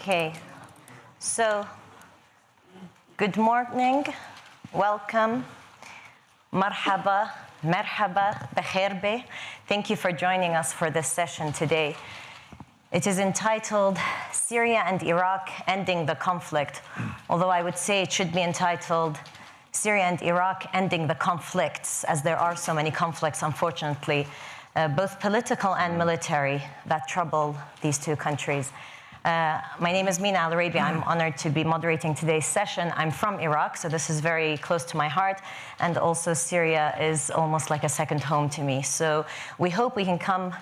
Okay, so good morning, welcome, marhaba, merhaba, bekhair. Thank you for joining us for this session today. It is entitled Syria and Iraq Ending the Conflict, although I would say it should be entitled Syria and Iraq Ending the Conflicts, as there are so many conflicts, unfortunately, both political and military, that trouble these two countries. My name is Mina Al-Arabi. I'm honored to be moderating today's session. I'm from Iraq, so this is very close to my heart, and also Syria is almost like a second home to me. So we hope we can come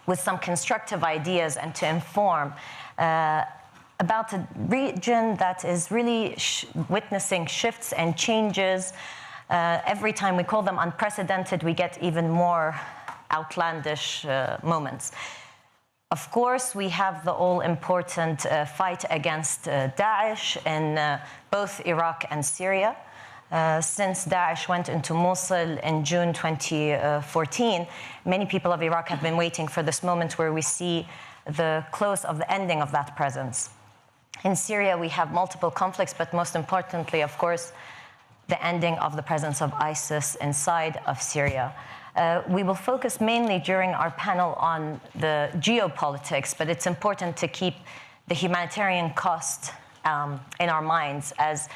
with some constructive ideas and to inform about a region that is really witnessing shifts and changes. Every time we call them unprecedented, we get even more outlandish moments. Of course, we have the all-important fight against Daesh in both Iraq and Syria. Since Daesh went into Mosul in June 2014, many people of Iraq have been waiting for this moment where we see the close of the ending of that presence. In Syria, we have multiple conflicts, but most importantly, of course, the ending of the presence of ISIS inside of Syria. We will focus mainly during our panel on the geopolitics, but it's important to keep the humanitarian cost in our minds as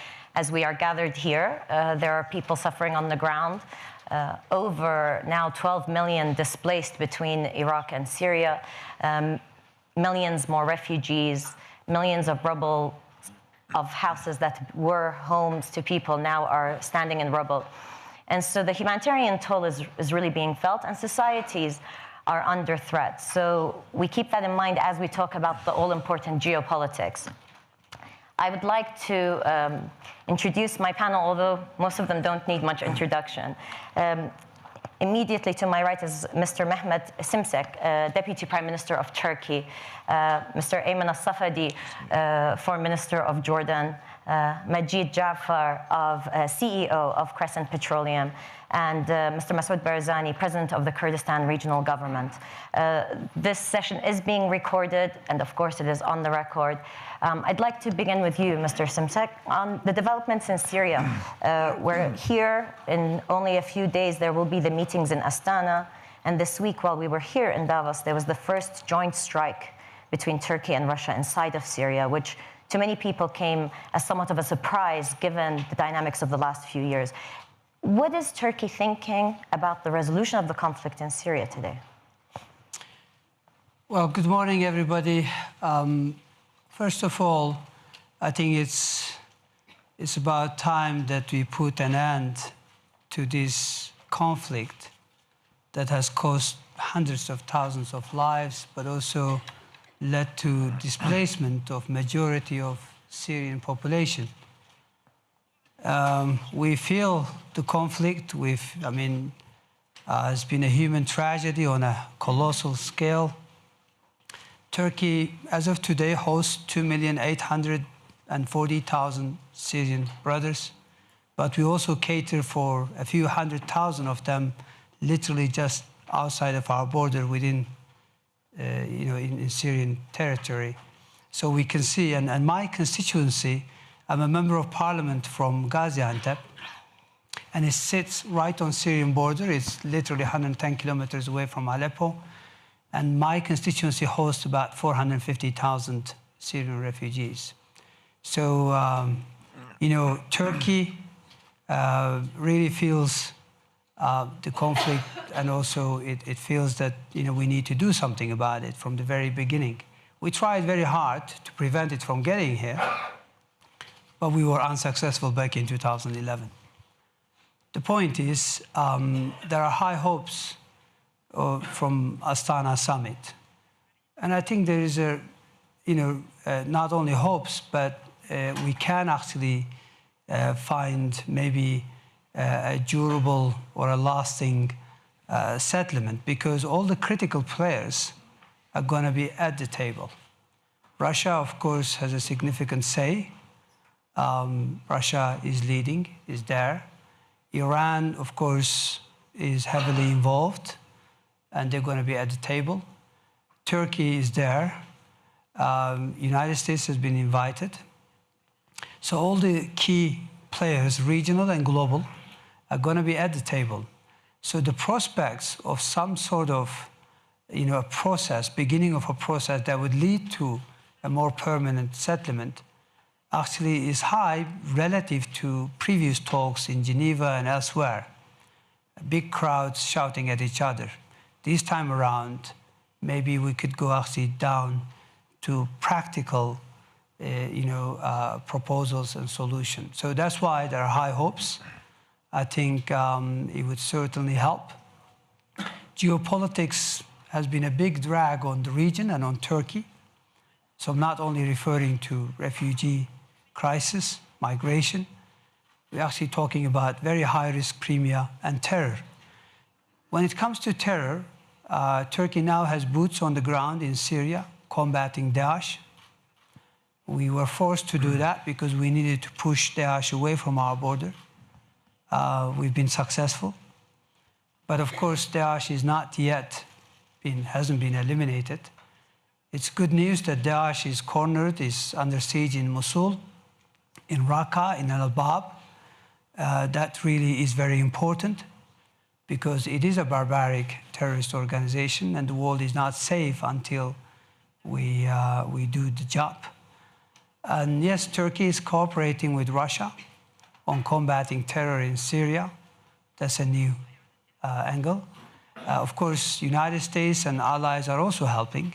we are gathered here. There are people suffering on the ground, over now 12 million displaced between Iraq and Syria, millions more refugees, millions of rubble of houses that were homes to people now are standing in rubble. And so the humanitarian toll is really being felt, and societies are under threat. So we keep that in mind as we talk about the all-important geopolitics. I would like to introduce my panel, although most of them don't need much introduction. Immediately to my right is Mr. Mehmet Simsek, Deputy Prime Minister of Turkey, Mr. Ayman Al-Safadi, Foreign Minister of Jordan, Majid Jafar, CEO of Crescent Petroleum, and Mr. Masoud Barzani, President of the Kurdistan Regional Government. This session is being recorded, and of course it is on the record. I'd like to begin with you, Mr. Simsek, on the developments in Syria. We're here in only a few days. There will be the meetings in Astana, and this week while we were here in Davos, there was the first joint strike between Turkey and Russia inside of Syria, which to many people came as somewhat of a surprise given the dynamics of the last few years. What is Turkey thinking about the resolution of the conflict in Syria today? Well, good morning, everybody. First of all, I think it's about time that we put an end to this conflict that has caused hundreds of thousands of lives, but also led to displacement of majority of Syrian population. We feel the conflict has been a human tragedy on a colossal scale. Turkey, as of today, hosts 2,840,000 Syrian brothers, but we also cater for a few 100,000 of them literally just outside of our border within in Syrian territory. So we can see, and my constituency, I'm a member of parliament from Gaziantep, and it sits right on Syrian border. It's literally 110 kilometers away from Aleppo, and my constituency hosts about 450,000 Syrian refugees. So, Turkey really feels the conflict, and also it feels that we need to do something about it from the very beginning. We tried very hard to prevent it from getting here, but we were unsuccessful back in 2011. The point is, there are high hopes from Astana summit, and I think there is not only hopes, but we can actually find maybe a durable or a lasting settlement, because all the critical players are going to be at the table. Russia, of course, has a significant say. Russia is leading, is there. Iran, of course, is heavily involved, and they're going to be at the table. Turkey is there. United States has been invited. So all the key players, regional and global, are going to be at the table. So the prospects of some sort of, a process, beginning of a process that would lead to a more permanent settlement actually is high relative to previous talks in Geneva and elsewhere. Big crowds shouting at each other. This time around, maybe we could go actually down to practical, proposals and solutions. So that's why there are high hopes. I think it would certainly help. Geopolitics has been a big drag on the region and on Turkey. So I'm not only referring to refugee crisis, migration, we're actually talking about very high-risk Crimea and terror. When it comes to terror, Turkey now has boots on the ground in Syria, combating Daesh. We were forced to do that because we needed to push Daesh away from our border. We've been successful. But of course, Daesh is not yet hasn't been eliminated. It's good news that Daesh is cornered, is under siege in Mosul, in Raqqa, in Al-Bab. That really is very important because it is a barbaric terrorist organization and the world is not safe until we do the job. And yes, Turkey is cooperating with Russia on combating terror in Syria. That's a new angle. Of course, United States and allies are also helping.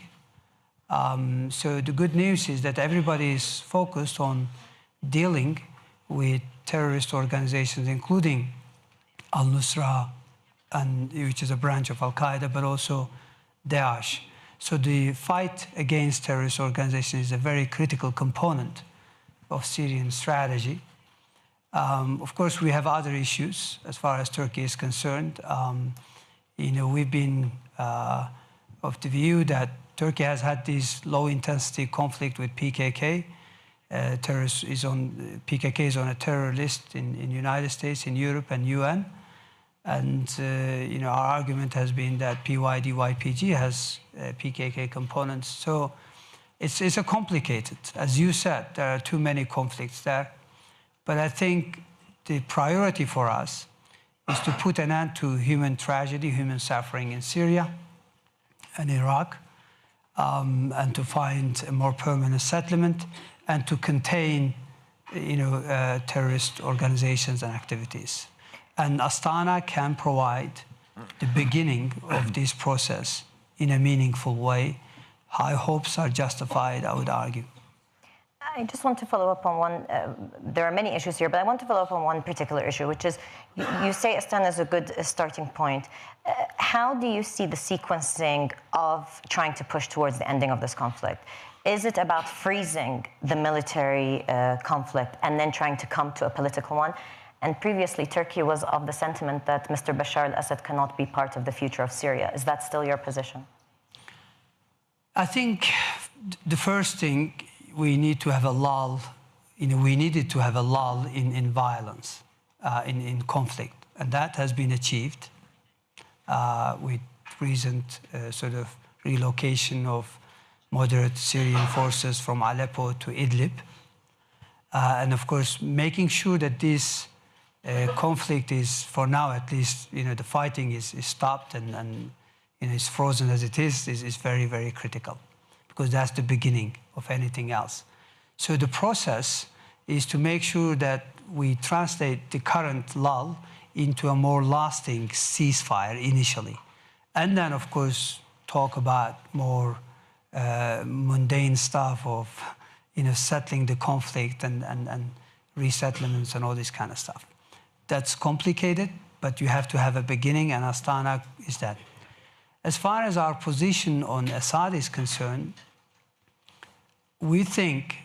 So the good news is that everybody is focused on dealing with terrorist organizations, including al-Nusra, which is a branch of Al-Qaeda, but also Daesh. So the fight against terrorist organizations is a very critical component of Syrian strategy. Of course, we have other issues as far as Turkey is concerned. We've been of the view that Turkey has had this low-intensity conflict with PKK. PKK is on a terror list in the United States, in Europe, and UN. And our argument has been that PYD-YPG has PKK components. So it's a complicated. As you said, there are too many conflicts there. But I think the priority for us is to put an end to human tragedy, human suffering in Syria and Iraq, and to find a more permanent settlement and to contain, terrorist organizations and activities. And Astana can provide the beginning of this process in a meaningful way. High hopes are justified, I would argue. I just want to follow up on one. There are many issues here, but I want to follow up on one particular issue, which is you say Astana is a good starting point. How do you see the sequencing of trying to push towards the ending of this conflict? Is it about freezing the military conflict and then trying to come to a political one? And previously, Turkey was of the sentiment that Mr. Bashar al-Assad cannot be part of the future of Syria. Is that still your position? I think the first thing, we need to have a lull. We needed to have a lull in violence, in conflict. And that has been achieved with recent sort of relocation of moderate Syrian forces from Aleppo to Idlib. And of course, making sure that this conflict is, for now at least, the fighting is stopped and is frozen as it is very, very critical, because that's the beginning of anything else. So the process is to make sure that we translate the current lull into a more lasting ceasefire initially. And then, of course, talk about more mundane stuff of, settling the conflict and resettlements and all this kind of stuff. That's complicated, but you have to have a beginning, and Astana is that. As far as our position on Assad is concerned, we think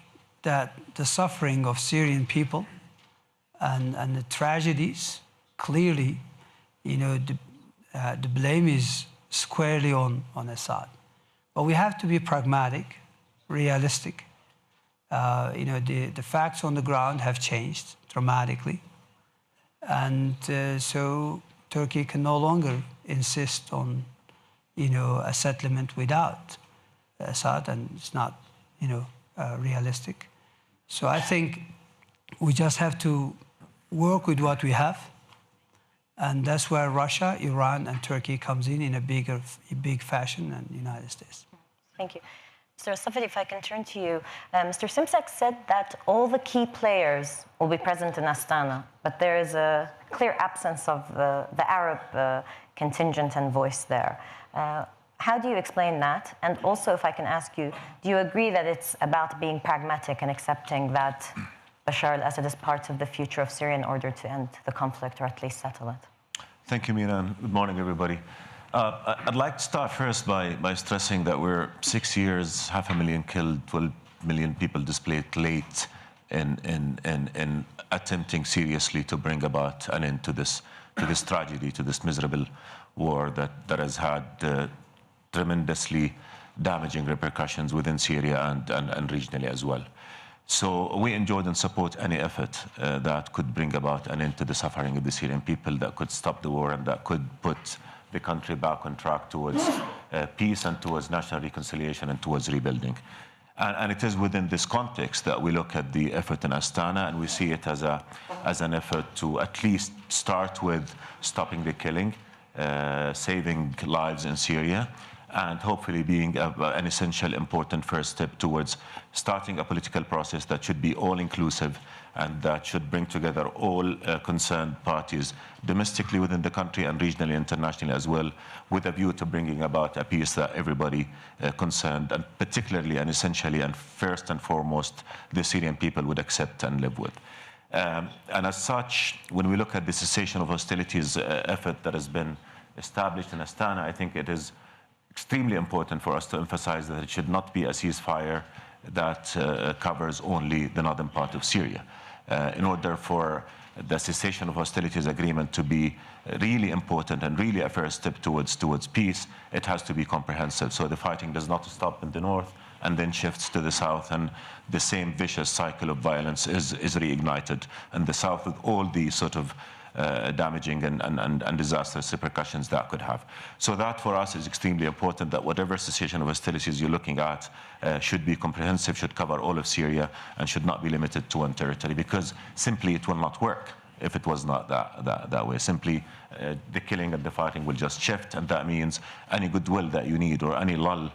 that the suffering of Syrian people and the tragedies, clearly, the blame is squarely on Assad. But we have to be pragmatic, realistic. The facts on the ground have changed dramatically. And so Turkey can no longer insist on, a settlement without Assad, and it's not realistic. So I think we just have to work with what we have, and that's where Russia, Iran, and Turkey comes in a big fashion, and the United States. Thank you. Mr. Safed, if I can turn to you. Mr. Simsak said that all the key players will be present in Astana, but there is a clear absence of the Arab contingent and voice there. How do you explain that? And also, if I can ask you, do you agree that it's about being pragmatic and accepting that Bashar al-Assad is part of the future of Syria in order to end the conflict or at least settle it? Thank you, Mina, and good morning, everybody. I'd like to start first by stressing that we're 6 years, 500,000 killed, 12 million people displaced late in attempting seriously to bring about an end to this tragedy, to this miserable war that has had tremendously damaging repercussions within Syria and regionally as well. So we enjoyed and support any effort that could bring about an end to the suffering of the Syrian people, that could stop the war and that could put the country back on track towards peace and towards national reconciliation and towards rebuilding. And it is within this context that we look at the effort in Astana, and we see it as an effort to at least start with stopping the killing, saving lives in Syria, and hopefully being an essential, important first step towards starting a political process that should be all-inclusive and that should bring together all concerned parties domestically within the country and regionally, internationally as well, with a view to bringing about a peace that everybody concerned, and particularly and essentially and first and foremost, the Syrian people would accept and live with. And as such, when we look at the cessation of hostilities effort that has been established in Astana, I think it is extremely important for us to emphasize that it should not be a ceasefire that covers only the northern part of Syria. In order for the cessation of hostilities agreement to be really important and really a first step towards peace, it has to be comprehensive. So the fighting does not stop in the north and then shifts to the south, and the same vicious cycle of violence is reignited in the south with all the sort of damaging and disastrous repercussions that could have. So that for us is extremely important, that whatever cessation of hostilities you're looking at should be comprehensive, should cover all of Syria, and should not be limited to one territory, because simply it will not work if it was not that way. Simply the killing and the fighting will just shift, and that means any goodwill that you need or any lull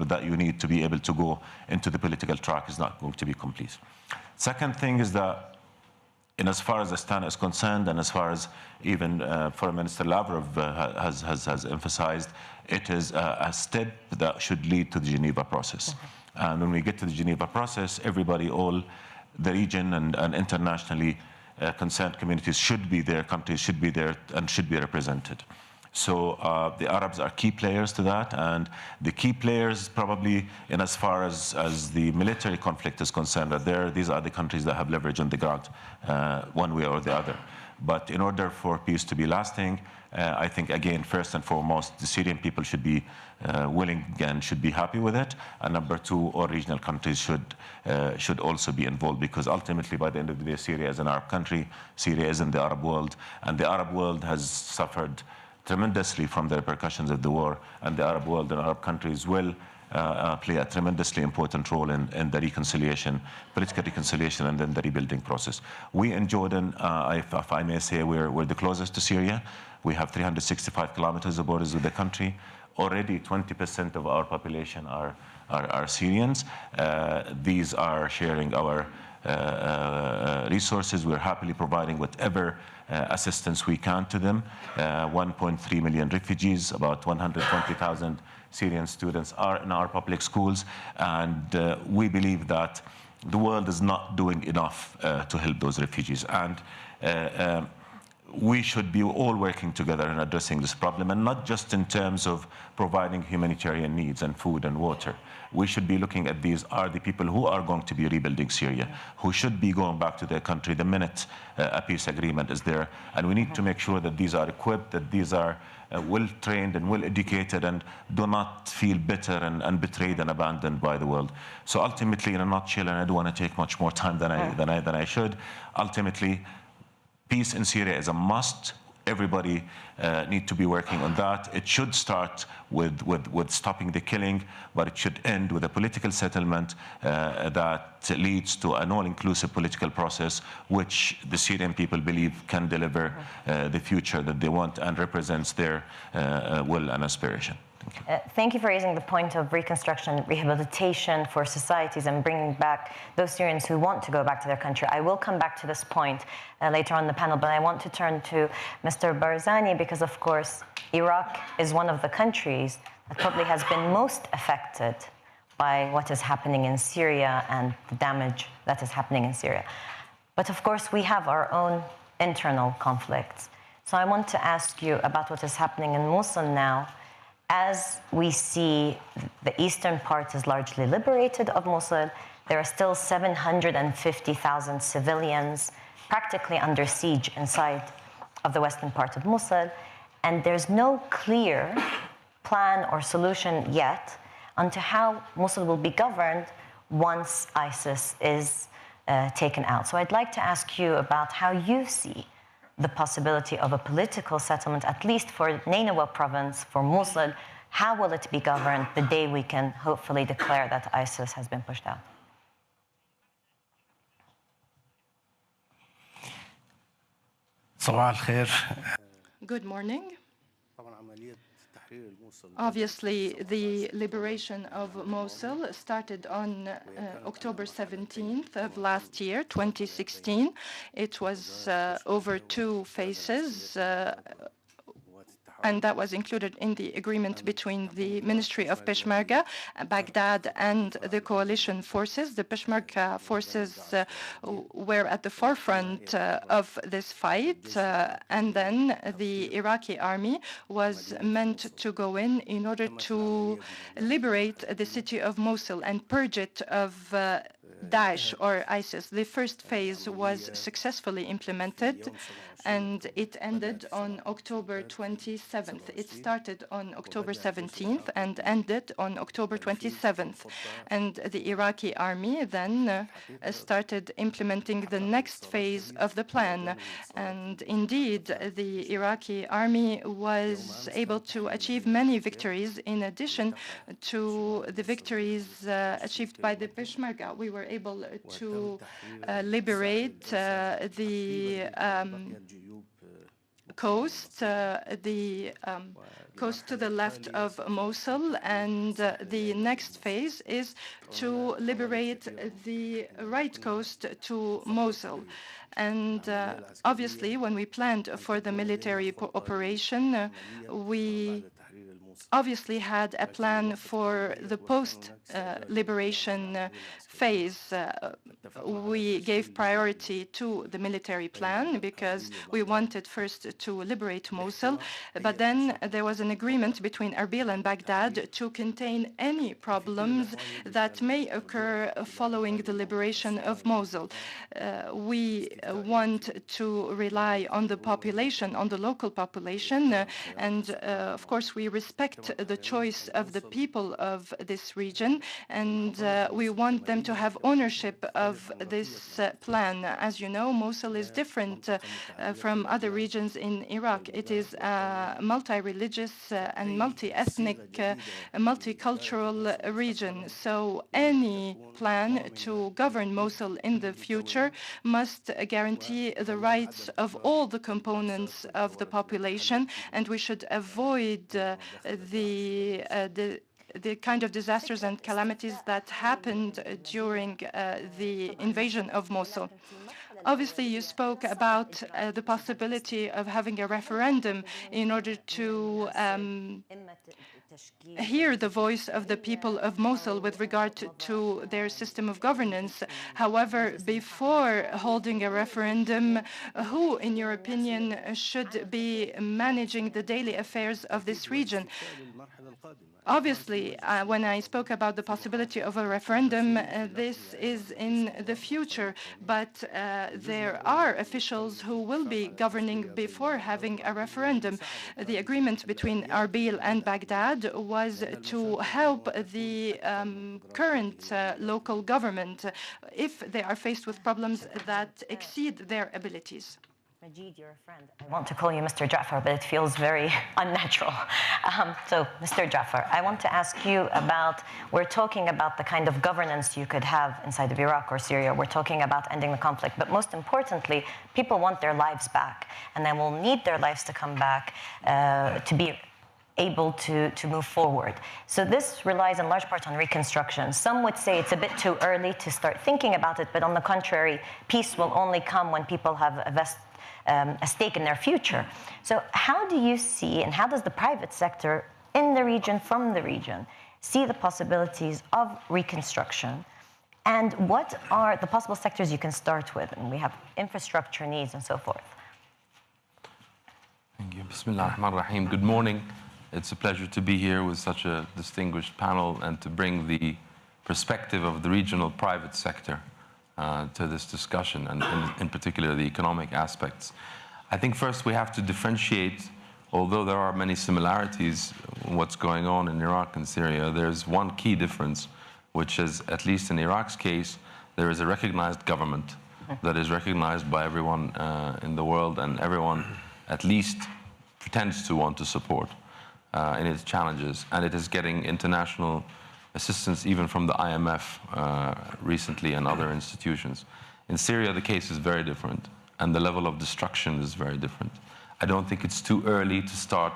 that you need to be able to go into the political track is not going to be complete. Second thing is that, in as far as Astana is concerned, and as far as even Foreign Minister Lavrov has emphasized, it is a step that should lead to the Geneva process. And when we get to the Geneva process, everybody, all the region and internationally concerned communities should be there, countries should be there and should be represented. So the Arabs are key players to that, and the key players probably in as far as the military conflict is concerned, these are the countries that have leverage on the ground one way or the other. But in order for peace to be lasting, I think, again, first and foremost, the Syrian people should be willing and should be happy with it. And number two, all regional countries should also be involved, because ultimately, by the end of the day, Syria is an Arab country. Syria is in the Arab world, and the Arab world has suffered tremendously from the repercussions of the war, and the Arab world and Arab countries will play a tremendously important role in the reconciliation, political reconciliation, and then the rebuilding process. We in Jordan, if I may say, we're the closest to Syria. We have 365 kilometers of borders with the country. Already 20% of our population are Syrians. These are sharing our resources. We're happily providing whatever assistance we can to them. 1.3 million refugees, about 120,000 Syrian students are in our public schools, and we believe that the world is not doing enough to help those refugees. And we should be all working together in addressing this problem, and not just in terms of providing humanitarian needs and food and water. We should be looking at these are the people who are going to be rebuilding Syria, who should be going back to their country the minute a peace agreement is there. And we need to make sure that these are equipped, that these are well-trained and well-educated, and do not feel bitter and betrayed and abandoned by the world. So ultimately, in a nutshell, and I don't want to take much more time than I should, ultimately, peace in Syria is a must. everybody need to be working on that. It should start with stopping the killing, but it should end with a political settlement that leads to an all-inclusive political process, which the Syrian people believe can deliver the future that they want and represents their will and aspiration. Thank you for raising the point of reconstruction, rehabilitation for societies and bringing back those Syrians who want to go back to their country. I will come back to this point later on in the panel, but I want to turn to Mr. Barzani because, of course, Iraq is one of the countries that probably has been most affected by what is happening in Syria and the damage that is happening in Syria. But, of course, we have our own internal conflicts. So I want to ask you about what is happening in Mosul now. As we see, the eastern part is largely liberated of Mosul. There are still 750,000 civilians practically under siege inside of the western part of Mosul. And there's no clear plan or solution yet onto how Mosul will be governed once ISIS is taken out. So I'd like to ask you about how you see the possibility of a political settlement, at least for Nineveh province, for Mosul. How will it be governed the day we can hopefully declare that ISIS has been pushed out? Good morning. Obviously, the liberation of Mosul started on October 17th of last year, 2016. It was over two phases, and that was included in the agreement between the Ministry of Peshmerga, Baghdad, and the coalition forces. The Peshmerga forces were at the forefront of this fight, and then the Iraqi army was meant to go in order to liberate the city of Mosul and purge it of Daesh or ISIS. The first phase was successfully implemented, and it ended on October 27th. It started on October 17th and ended on October 27th. And the Iraqi army then started implementing the next phase of the plan. And indeed, the Iraqi army was able to achieve many victories in addition to the victories achieved by the Peshmerga. We were able to liberate the coast, coast to the left of Mosul, and the next phase is to liberate the right coast to Mosul. And obviously, when we planned for the military operation, we obviously had a plan for the post-liberation phase. We gave priority to the military plan because we wanted first to liberate Mosul, but then there was an agreement between Erbil and Baghdad to contain any problems that may occur following the liberation of Mosul. We want to rely on the population, on the local population, and of course we respect the choice of the people of this region, and we want them to have ownership of this plan. As you know, Mosul is different from other regions in Iraq. It is a multi-religious and multi-ethnic, multicultural region. So any plan to govern Mosul in the future must guarantee the rights of all the components of the population, and we should avoid the kind of disasters and calamities that happened during the invasion of Mosul. Obviously, you spoke about the possibility of having a referendum in order to hear the voice of the people of Mosul with regard to their system of governance. However, before holding a referendum, who, in your opinion, should be managing the daily affairs of this region? Obviously, when I spoke about the possibility of a referendum, this is in the future, but there are officials who will be governing before having a referendum. The agreement between Erbil and Baghdad was to help the current local government if they are faced with problems that exceed their abilities. Majid, you're a friend. I want to call you Mr. Jafar, but it feels very unnatural. So, Mr. Jafar, I want to ask you about, we're talking about the kind of governance you could have inside of Iraq or Syria. We're talking about ending the conflict. But most importantly, people want their lives back. And they will need their lives to come back to be able to move forward. So this relies in large part on reconstruction. Some would say it's a bit too early to start thinking about it, but on the contrary, peace will only come when people have a stake in their future. So how do you see, and how does the private sector in the region, from the region, see the possibilities of reconstruction? And what are the possible sectors you can start with? And we have infrastructure needs and so forth. Thank you. Bismillah ar-Rahman ar-Rahim. Good morning. It's a pleasure to be here with such a distinguished panel and to bring the perspective of the regional private sector to this discussion, and in particular the economic aspects. I think first we have to differentiate, although there are many similarities in what's going on in Iraq and Syria, there's one key difference, which is, at least in Iraq's case, there is a recognized government that is recognized by everyone in the world, and everyone at least pretends to want to support in its challenges, and it is getting international assistance even from the IMF recently and other institutions. In Syria, the case is very different, and the level of destruction is very different. I don't think it's too early to start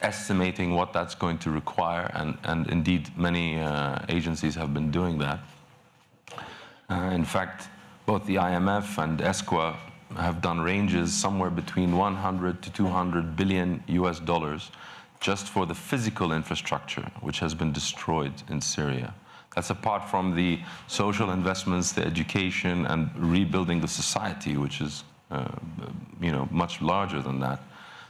estimating what that's going to require, and indeed many agencies have been doing that. In fact, both the IMF and ESCWA have done ranges somewhere between 100 to 200 billion US dollars just for the physical infrastructure which has been destroyed in Syria. That's apart from the social investments, the education, and rebuilding the society, which is much larger than that.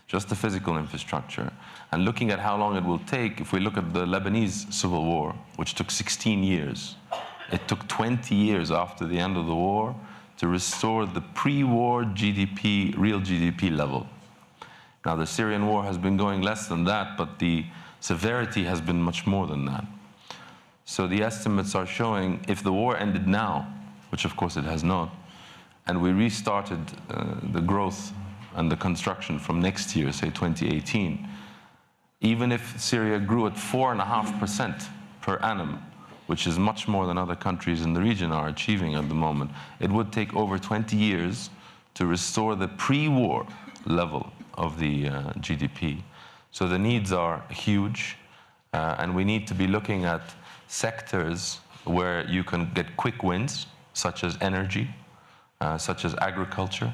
Just the physical infrastructure. And looking at how long it will take, if we look at the Lebanese civil war, which took 16 years, it took 20 years after the end of the war to restore the pre-war GDP, real GDP level. Now, the Syrian war has been going less than that, but the severity has been much more than that. So the estimates are showing, if the war ended now, which of course it has not, and we restarted the growth and the construction from next year, say 2018, even if Syria grew at 4.5% per annum, which is much more than other countries in the region are achieving at the moment, it would take over 20 years to restore the pre-war level of the GDP. So the needs are huge, and we need to be looking at sectors where you can get quick wins, such as energy, such as agriculture,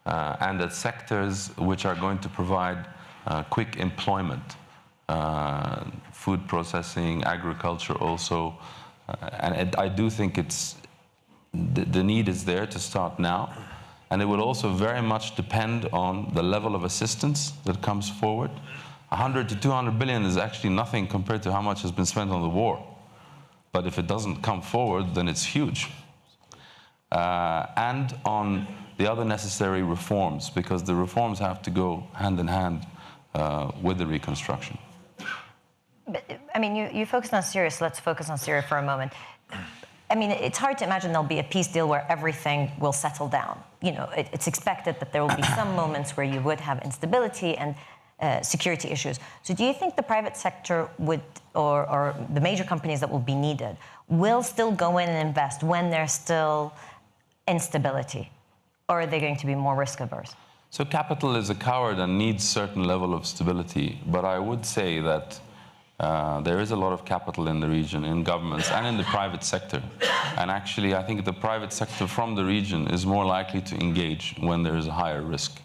and at sectors which are going to provide quick employment, food processing, agriculture also. And I do think the need is there to start now. And it will also very much depend on the level of assistance that comes forward. 100 to 200 billion is actually nothing compared to how much has been spent on the war. But if it doesn't come forward, then it's huge. And on the other necessary reforms, because the reforms have to go hand in hand with the reconstruction. But, I mean, you focused on Syria, so let's focus on Syria for a moment. I mean, it's hard to imagine there'll be a peace deal where everything will settle down. You know, it's expected that there will be some moments where you would have instability and security issues. So do you think the private sector would, or the major companies that will be needed, will still go in and invest when there's still instability? Or are they going to be more risk averse? So capital is a coward and needs certain level of stability. But I would say that there is a lot of capital in the region, in governments and in the private sector. And actually, I think the private sector from the region is more likely to engage when there is a higher risk.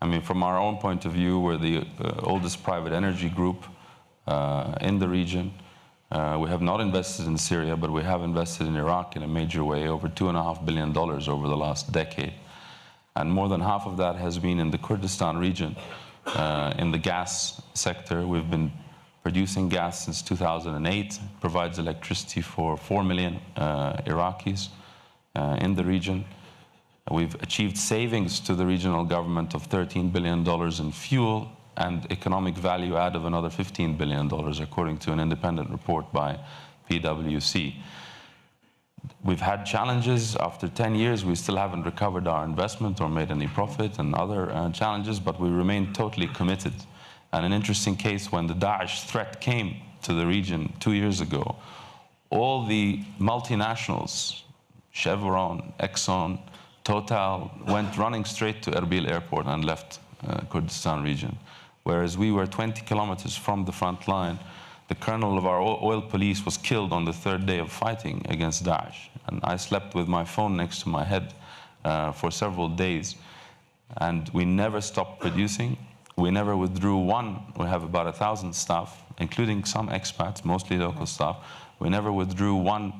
I mean, from our own point of view, we're the oldest private energy group in the region. We have not invested in Syria, but we have invested in Iraq in a major way, over $2.5 billion over the last decade. And more than half of that has been in the Kurdistan region, in the gas sector. We've been producing gas since 2008, provides electricity for 4 million Iraqis in the region. We've achieved savings to the regional government of $13 billion in fuel and economic value add of another $15 billion, according to an independent report by PwC. We've had challenges. After 10 years, we still haven't recovered our investment or made any profit, and other challenges, but we remain totally committed. And an interesting case, when the Daesh threat came to the region 2 years ago, all the multinationals, Chevron, Exxon, Total, went running straight to Erbil airport and left Kurdistan region. Whereas we were 20 kilometers from the front line. The colonel of our oil police was killed on the 3rd day of fighting against Daesh. And I slept with my phone next to my head for several days. And we never stopped producing. We never withdrew one. We have about 1,000 staff, including some expats, mostly local staff. We never withdrew one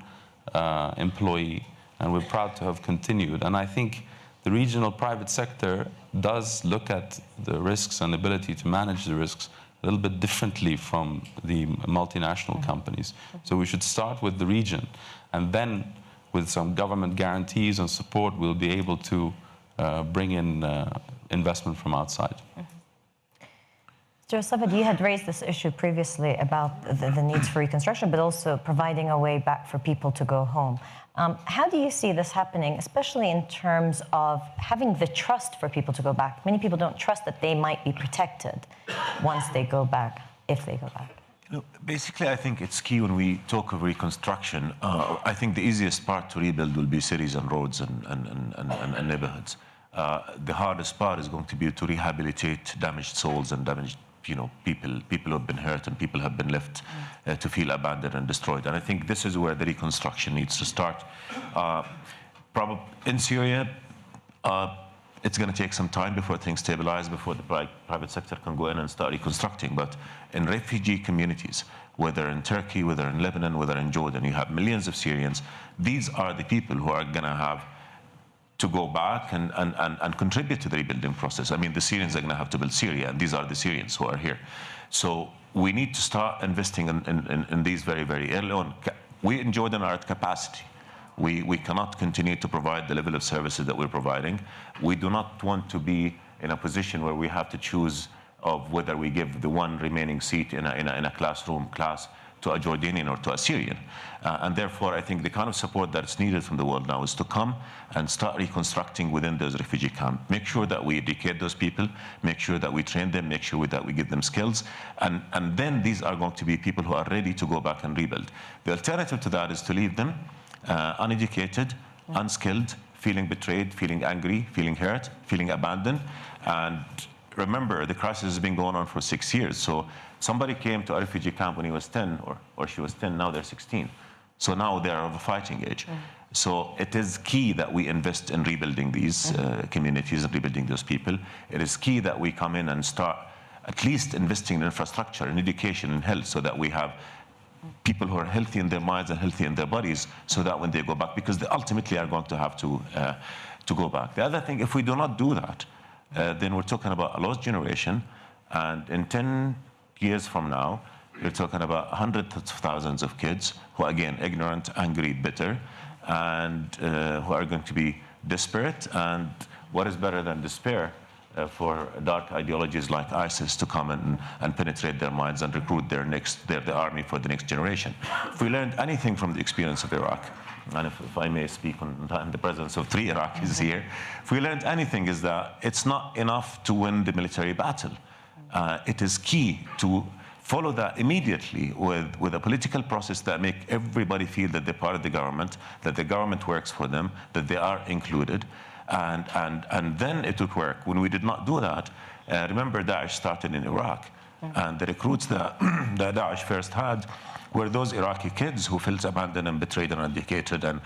employee, and we're proud to have continued. And I think the regional private sector does look at the risks and ability to manage the risks a little bit differently from the multinational companies. So we should start with the region, and then with some government guarantees and support, we'll be able to bring in investment from outside. Mr. Safad, you had raised this issue previously about the needs for reconstruction, but also providing a way back for people to go home. How do you see this happening, especially in terms of having the trust for people to go back? Many people don't trust that they might be protected once they go back, if they go back. Basically, I think it's key when we talk of reconstruction. I think the easiest part to rebuild will be cities and roads and neighborhoods. The hardest part is going to be to rehabilitate damaged souls and damaged people who have been hurt and people have been left to feel abandoned and destroyed. And I think this is where the reconstruction needs to start. Probably in Syria, it's going to take some time before things stabilize, before the private sector can go in and start reconstructing. But in refugee communities, whether in Turkey, whether in Lebanon, whether in Jordan, you have millions of Syrians. These are the people who are going to have to go back and contribute to the rebuilding process. I mean, the Syrians are going to have to build Syria, and these are the Syrians who are here. So we need to start investing in these very, very early on. We in Jordan are at capacity. We cannot continue to provide the level of services that we're providing. We do not want to be in a position where we have to choose of whether we give the one remaining seat in a classroom class to a Jordanian or to a Syrian. And therefore, I think the kind of support that's needed from the world now is to come and start reconstructing within those refugee camps. Make sure that we educate those people, make sure that we train them, make sure that we give them skills. And then these are going to be people who are ready to go back and rebuild. The alternative to that is to leave them uneducated, unskilled, feeling betrayed, feeling angry, feeling hurt, feeling abandoned. And remember, the crisis has been going on for 6 years. So somebody came to a refugee camp when he was 10 or she was 10, now they're 16. So now they're of a fighting age. So it is key that we invest in rebuilding these communities and rebuilding those people. It is key that we come in and start at least investing in infrastructure, in education, in health, so that we have people who are healthy in their minds and healthy in their bodies, so that when they go back, because they ultimately are going to have to go back. The other thing, if we do not do that, then we're talking about a lost generation, and in 10 years from now, you're talking about hundreds of thousands of kids who are, again, ignorant, angry, bitter, and who are going to be desperate. And what is better than despair for dark ideologies like ISIS to come and penetrate their minds and recruit their army for the next generation? If we learned anything from the experience of Iraq, and if I may speak in the presence of 3 Iraqis here, if we learned anything, is that it's not enough to win the military battle. It is key to follow that immediately with a political process that make everybody feel that they're part of the government, that the government works for them, that they are included, and then it would work. When we did not do that, remember Daesh started in Iraq, and the recruits that Daesh first had were those Iraqi kids who felt abandoned and betrayed and uneducated. And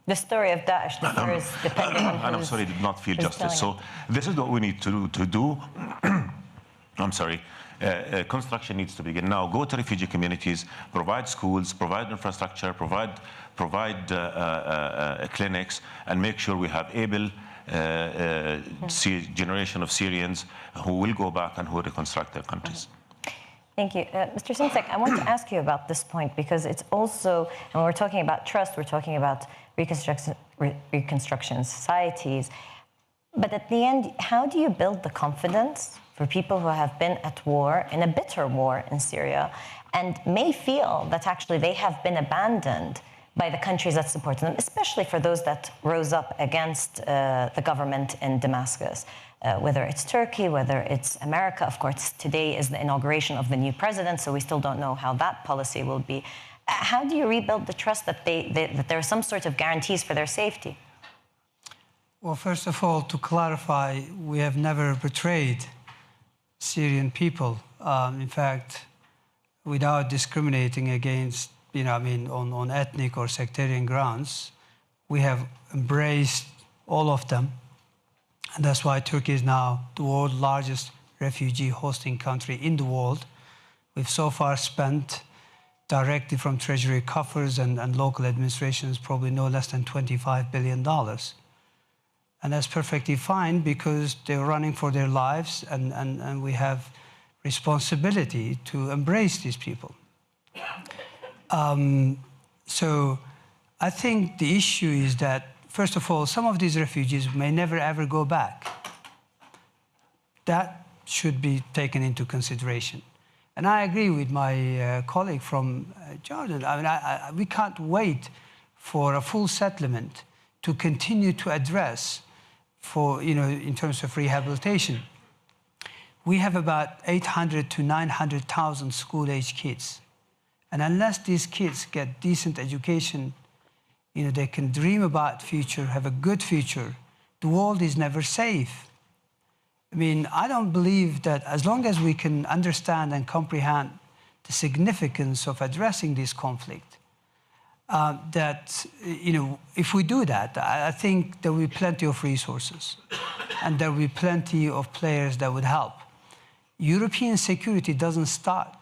the story of Daesh differs depending on and I'm sorry, did not feel justice. So this is what we need to do. I'm sorry. Construction needs to begin now. Go to refugee communities, provide schools, provide infrastructure, provide clinics, and make sure we have able generation of Syrians who will go back and who will reconstruct their countries. Thank you. Mr. Sinsek, I want to ask you about this point, because it's also, and when we're talking about trust, we're talking about reconstruction societies. But at the end, how do you build the confidence for people who have been at war, in a bitter war in Syria, and may feel that actually they have been abandoned by the countries that supported them, especially for those that rose up against the government in Damascus, whether it's Turkey, whether it's America. Of course, today is the inauguration of the new president, so we still don't know how that policy will be. How do you rebuild the trust that that there are some sort of guarantees for their safety? Well, first of all, to clarify, we have never betrayed Syrian people. In fact, without discriminating against, on ethnic or sectarian grounds, we have embraced all of them. And that's why Turkey is now the world's largest refugee hosting country in the world. We've so far spent directly from treasury coffers and local administrations probably no less than $25 billion. And that's perfectly fine because they're running for their lives and we have responsibility to embrace these people. So I think the issue is that, first of all, some of these refugees may never ever go back. That should be taken into consideration. And I agree with my colleague from Jordan. We can't wait for a full settlement to continue to address in terms of rehabilitation. We have about 800 to 900,000 school-age kids. And unless these kids get decent education, they can dream about future, have a good future, the world is never safe. I don't believe that as long as we can understand and comprehend the significance of addressing this conflict, if we do that, I think there will be plenty of resources and there will be plenty of players that would help. European security doesn't start,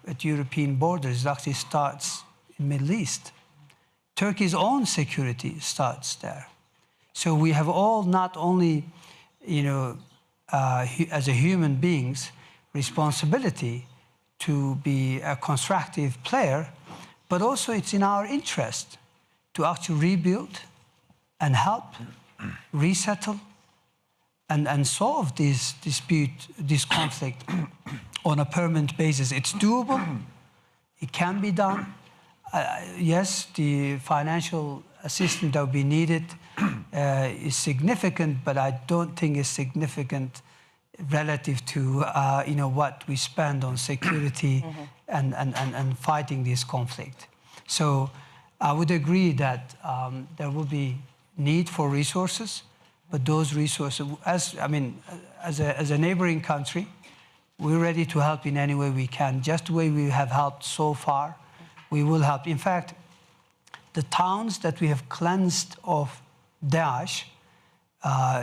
at European borders. It actually starts in the Middle East. Turkey's own security starts there. So we have all not only, as a human beings, responsibility to be a constructive player, but also it's in our interest to actually rebuild and help resettle and solve this dispute, this conflict on a permanent basis. It's doable. It can be done. Yes, the financial assistance that will be needed is significant, but I don't think it's significant relative to what we spend on security and fighting this conflict. So I would agree that there will be need for resources, but those resources, as a neighboring country, we're ready to help in any way we can. Just the way we have helped so far, we will help. In fact, the towns that we have cleansed of Daesh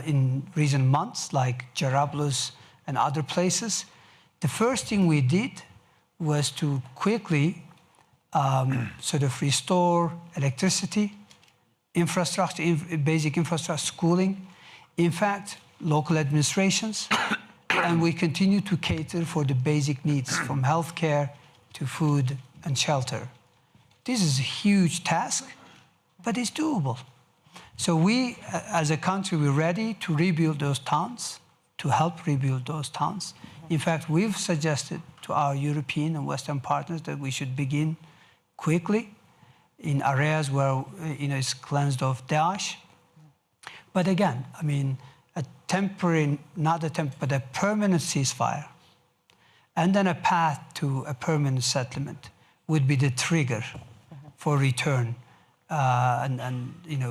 in recent months, like Jarablus and other places, the first thing we did was to quickly sort of restore electricity, infrastructure, basic infrastructure, schooling, in fact, local administrations, and we continue to cater for the basic needs from healthcare to food and shelter. This is a huge task, but it's doable. So we, as a country, we're ready to rebuild those towns, to help rebuild those towns. In fact, we've suggested to our European and Western partners that we should begin quickly in areas where it's cleansed of Daesh. But again, a temporary, but a permanent ceasefire, and then a path to a permanent settlement would be the trigger for return. You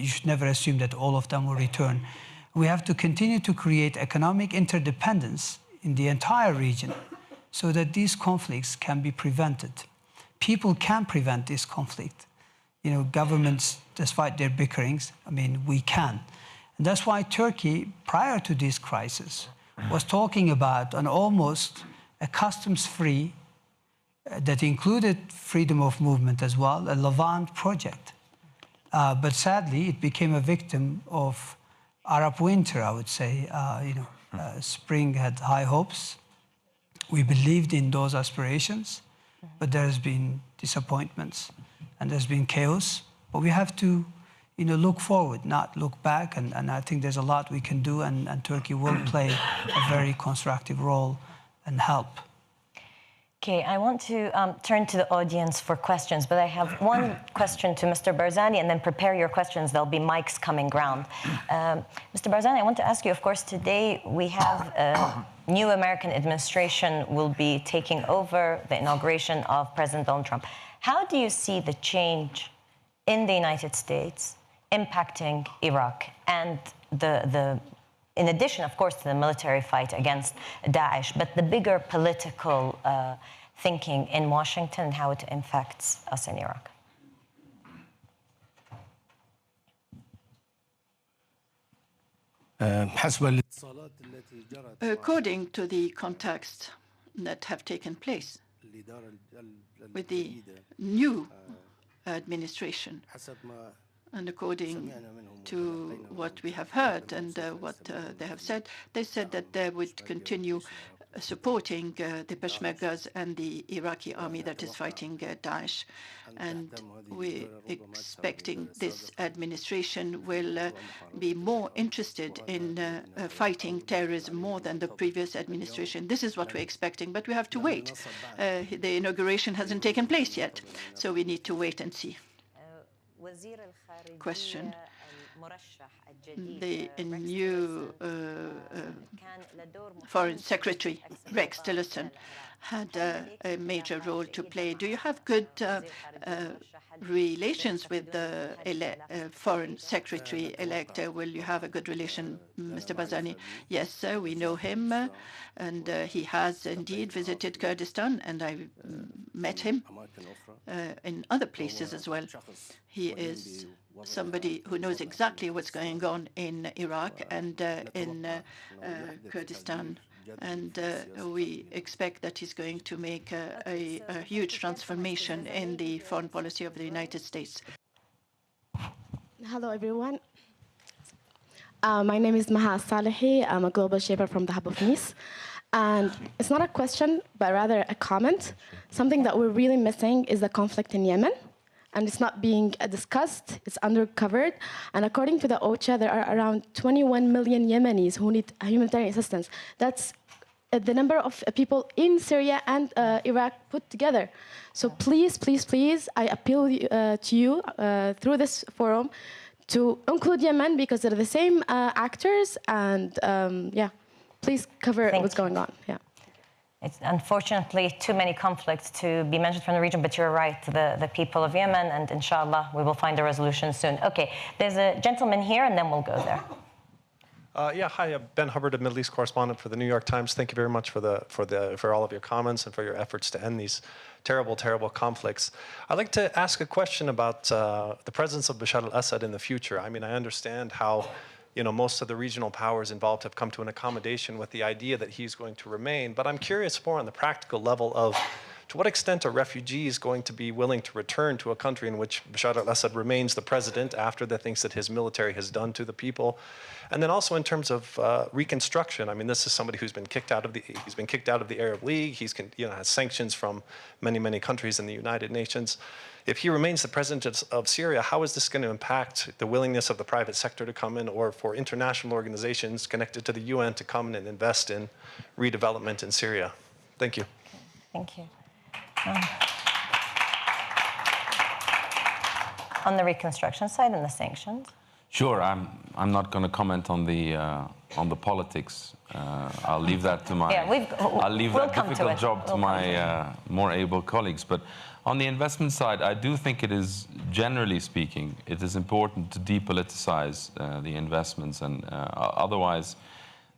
should never assume that all of them will return. We have to continue to create economic interdependence in the entire region so that these conflicts can be prevented. People can prevent this conflict. Governments, despite their bickerings, we can. And that's why Turkey, prior to this crisis, was talking about an almost a customs-free, that included freedom of movement as well, a Levant project. But sadly, it became a victim of Arab winter, I would say. Spring had high hopes. We believed in those aspirations, but there's been disappointments and there's been chaos. But we have to look forward, not look back. And I think there's a lot we can do, and Turkey will play a very constructive role and help. Okay, I want to turn to the audience for questions, but I have one question to Mr. Barzani, and then prepare your questions. There'll be mics coming round. Mr. Barzani, I want to ask you, of course, today we have a new American administration will be taking over the inauguration of President Donald Trump. How do you see the change in the United States impacting Iraq and in addition, of course, to the military fight against Daesh, but the bigger political thinking in Washington and how it impacts us in Iraq? According to the contacts that have taken place with the new administration, and according to what we have heard and what they have said, they said that they would continue supporting the Peshmergas and the Iraqi army that is fighting Daesh. And we're expecting this administration will be more interested in fighting terrorism more than the previous administration. This is what we're expecting, but we have to wait. The inauguration hasn't taken place yet, so we need to wait and see. Question. The new Foreign Secretary, Rex Tillerson, had a major role to play. Do you have good relations with the Foreign Secretary-elect? Will you have a good relation, Mr. Barzani? Yes, sir, we know him, and he has indeed visited Kurdistan, and I met him in other places as well. He is somebody who knows exactly what's going on in Iraq and in Kurdistan. And we expect that he's going to make a huge transformation in the foreign policy of the United States. Hello, everyone. My name is Maha Salehi. I'm a global shaper from the Hub of Nice. And it's not a question, but rather a comment. Something that we're really missing is the conflict in Yemen. And it's not being discussed, it's undercovered. And according to the OCHA, there are around 21 million Yemenis who need humanitarian assistance. That's the number of people in Syria and Iraq put together. So please, please, please, I appeal to you through this forum to include Yemen because they're the same actors. And yeah, please cover what's going on. Yeah. It's unfortunately too many conflicts to be mentioned from the region, but you're right, the people of Yemen, and inshallah, we will find a resolution soon. Okay, there's a gentleman here, and then we'll go there. Yeah, hi, Ben Hubbard, a Middle East correspondent for the New York Times. Thank you very much for all of your comments and for your efforts to end these terrible, terrible conflicts. I'd like to ask a question about the presence of Bashar al-Assad in the future. I mean, I understand how most of the regional powers involved have come to an accommodation with the idea that he's going to remain. But I'm curious more on the practical level of to what extent are refugees going to be willing to return to a country in which Bashar al-Assad remains the president after the things that his military has done to the people? And then also in terms of reconstruction, I mean, this is somebody who's been kicked out of the Arab League. He's has sanctions from many, many countries in the United Nations. If he remains the president of Syria, how is this going to impact the willingness of the private sector to come in or for international organizations connected to the UN to come in and invest in redevelopment in Syria? Thank you. Thank you. On the reconstruction side and the sanctions? Sure, I'm not going to comment on the politics. I'll leave that to my. Yeah, I'll leave that difficult job to my more able colleagues. But on the investment side, I do think it is, generally speaking, it is important to depoliticize the investments, and otherwise,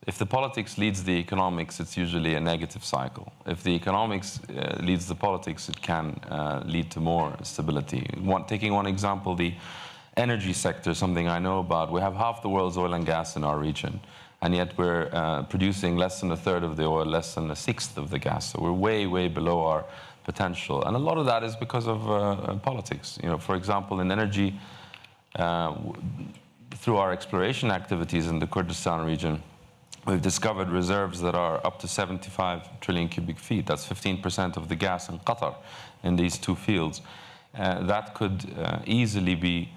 if the politics leads the economics, it's usually a negative cycle. If the economics leads the politics, it can lead to more stability. Taking one example, the energy sector, something I know about. We have half the world's oil and gas in our region, and yet we're producing less than a third of the oil, less than a sixth of the gas. So we're way, way below our potential. And a lot of that is because of politics. For example, in energy, through our exploration activities in the Kurdistan region, we've discovered reserves that are up to 75 trillion cubic feet. That's 15% of the gas in Qatar in these two fields. That could easily be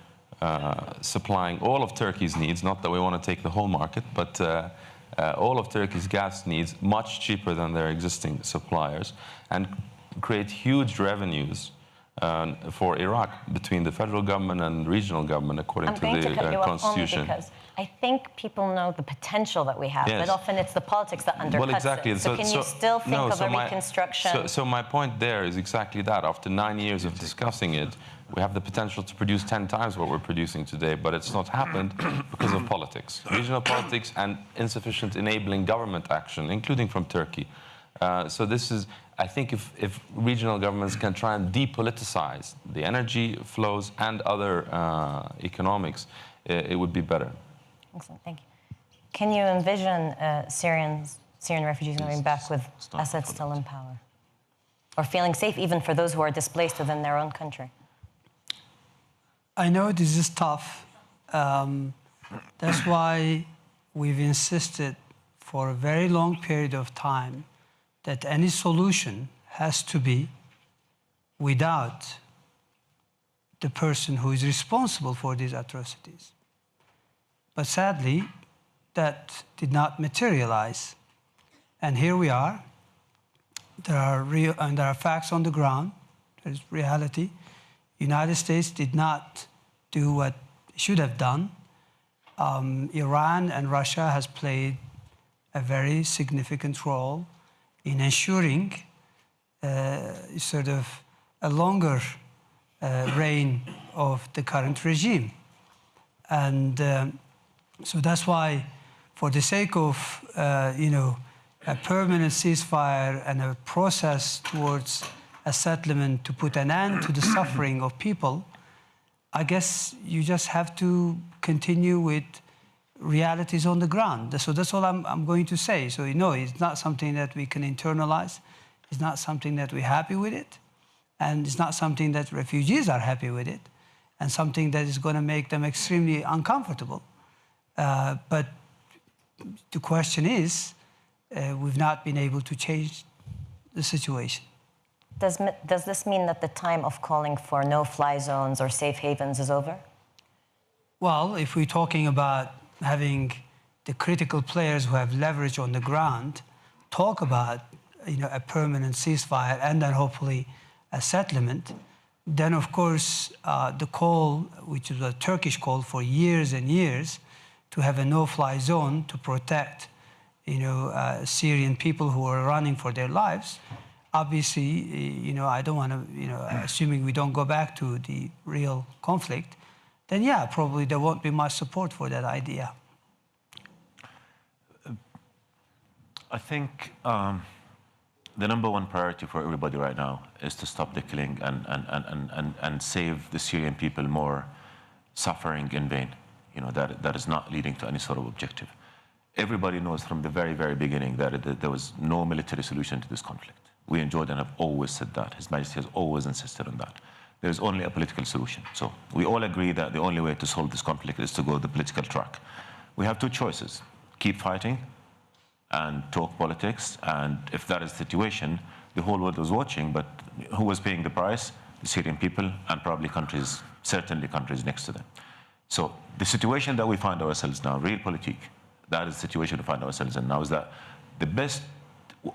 supplying all of Turkey's needs, not that we want to take the whole market, but all of Turkey's gas needs much cheaper than their existing suppliers. And create huge revenues for Iraq between the federal government and regional government, according to the constitution. Only because I think people know the potential that we have, but often it's the politics that undercuts well, exactly. it. So can you still think of a reconstruction? So my point there is exactly that. After 9 years of discussing it, we have the potential to produce 10 times what we're producing today, but it's not happened because of politics, regional politics, and insufficient enabling government action, including from Turkey. So this is, I think, if regional governments can try and depoliticize the energy flows and other economics, it would be better. Excellent, thank you. Can you envision Syrian refugees going back with Assad still in power? Or feeling safe even for those who are displaced within their own country? I know this is tough. That's why we've insisted for a very long period of time that any solution has to be without the person who is responsible for these atrocities. But sadly, that did not materialize. And here we are. There are facts on the ground. There's reality. United States did not do what it should have done. Iran and Russia has played a very significant role in ensuring sort of a longer reign of the current regime. And so that's why, for the sake of a permanent ceasefire and a process towards a settlement to put an end to the suffering of people, I guess you just have to continue with realities on the ground. So that's all I'm going to say. So it's not something that we can internalize. It's not something that we're happy with it. And it's not something that refugees are happy with it. And something that is going to make them extremely uncomfortable. But the question is, we've not been able to change the situation. Does this mean that the time of calling for no-fly zones or safe havens is over? Well, if we're talking about having the critical players who have leverage on the ground talk about a permanent ceasefire and then hopefully a settlement, then of course the call, which is a Turkish call for years and years, to have a no-fly zone to protect Syrian people who are running for their lives. Obviously, I don't want to, assuming we don't go back to the real conflict, then yeah, probably there won't be much support for that idea. I think the number one priority for everybody right now is to stop the killing and save the Syrian people more suffering in vain. That is not leading to any sort of objective. Everybody knows from the very, very beginning that there was no military solution to this conflict. We in Jordan have always said that. His Majesty has always insisted on that. There is only a political solution. So we all agree that the only way to solve this conflict is to go the political track. We have two choices: keep fighting and talk politics. And if that is the situation, the whole world was watching, but who was paying the price? The Syrian people and probably countries, certainly countries next to them. So the situation that we find ourselves now, realpolitik, that is the situation we find ourselves in now, is that the best,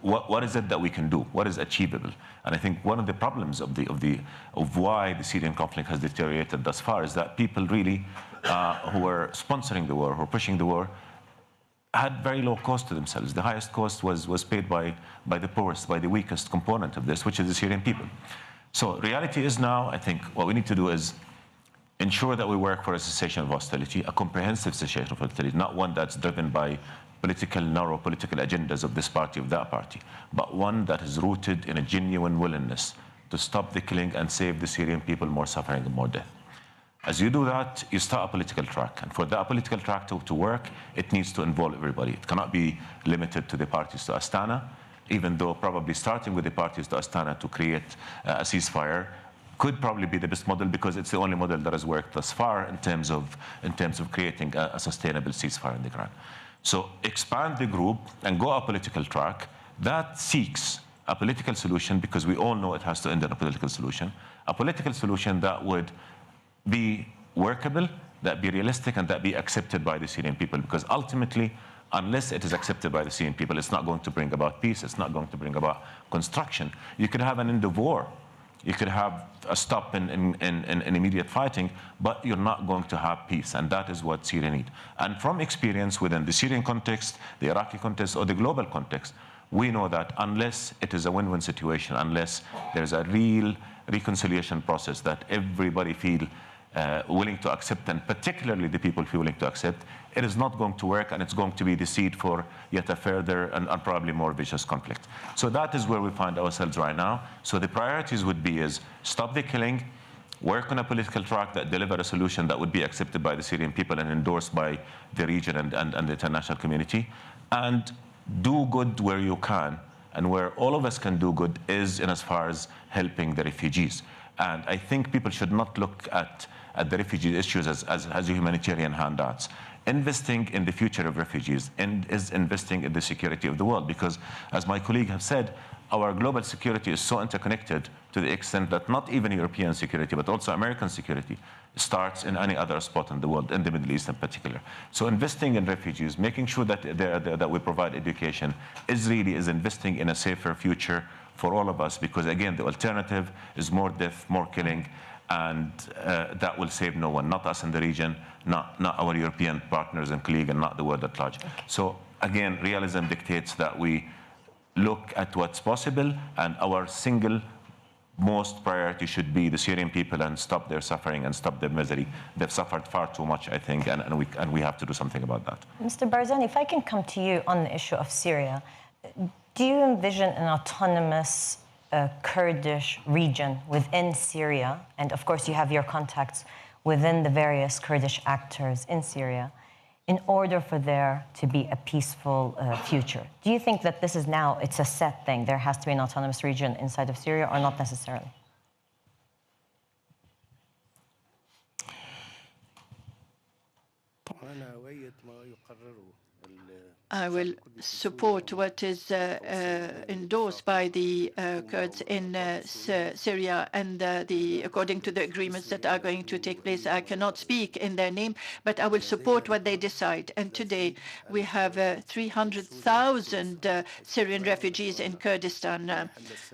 what is it that we can do? What is achievable? And I think one of the problems of why the Syrian conflict has deteriorated thus far is that people really who are sponsoring the war, who are pushing the war, had very low cost to themselves. The highest cost was paid by the poorest, by the weakest component of this, which is the Syrian people. So reality is now, I think what we need to do is ensure that we work for a cessation of hostility, a comprehensive cessation of hostility, not one that's driven by narrow political agendas of this party, of that party, but one that is rooted in a genuine willingness to stop the killing and save the Syrian people more suffering and more death. As you do that, you start a political track. And for that political track to work, it needs to involve everybody. It cannot be limited to the parties to Astana, even though probably starting with the parties to Astana to create a ceasefire could probably be the best model, because it's the only model that has worked thus far in terms of creating a sustainable ceasefire in the ground. So expand the group and go a political track that seeks a political solution, because we all know it has to end in a political solution that would be workable, that be realistic, and that be accepted by the Syrian people. Because ultimately, unless it is accepted by the Syrian people, it's not going to bring about peace. It's not going to bring about construction. You could have an end of war. You could have a stop in immediate fighting, but you're not going to have peace, and that is what Syria needs. And from experience within the Syrian context, the Iraqi context, or the global context, we know that unless it is a win-win situation, unless there's a real reconciliation process that everybody feel willing to accept, and particularly the people feel willing to accept, it is not going to work, and it's going to be the seed for yet a further and probably more vicious conflict. So that is where we find ourselves right now. So the priorities would be is stop the killing, work on a political track that deliver a solution that would be accepted by the Syrian people and endorsed by the region and the international community, and do good where you can, and where all of us can do good is in as far as helping the refugees. And I think people should not look at the refugee issues as humanitarian handouts. Investing in the future of refugees is investing in the security of the world, because, as my colleague have said, our global security is so interconnected to the extent that not even European security, but also American security, starts in any other spot in the world, in the Middle East in particular. So investing in refugees, making sure that we provide education, is investing in a safer future for all of us, because, again, the alternative is more death, more killing, and that will save no one, not us in the region, not our European partners and colleagues, and not the world at large. So, again, realism dictates that we look at what's possible, and our single most priority should be the Syrian people, and stop their suffering and stop their misery. They've suffered far too much, I think, and we have to do something about that. Mr. Barzani, if I can come to you on the issue of Syria, do you envision an autonomous Kurdish region within Syria? And of course, you have your contacts within the various Kurdish actors in Syria, in order for there to be a peaceful future. Do you think that this is now, it's a set thing, there has to be an autonomous region inside of Syria, or not necessarily? I will support what is endorsed by the Kurds in Syria and according to the agreements that are going to take place. I cannot speak in their name, but I will support what they decide. And today we have 300,000 Syrian refugees in Kurdistan,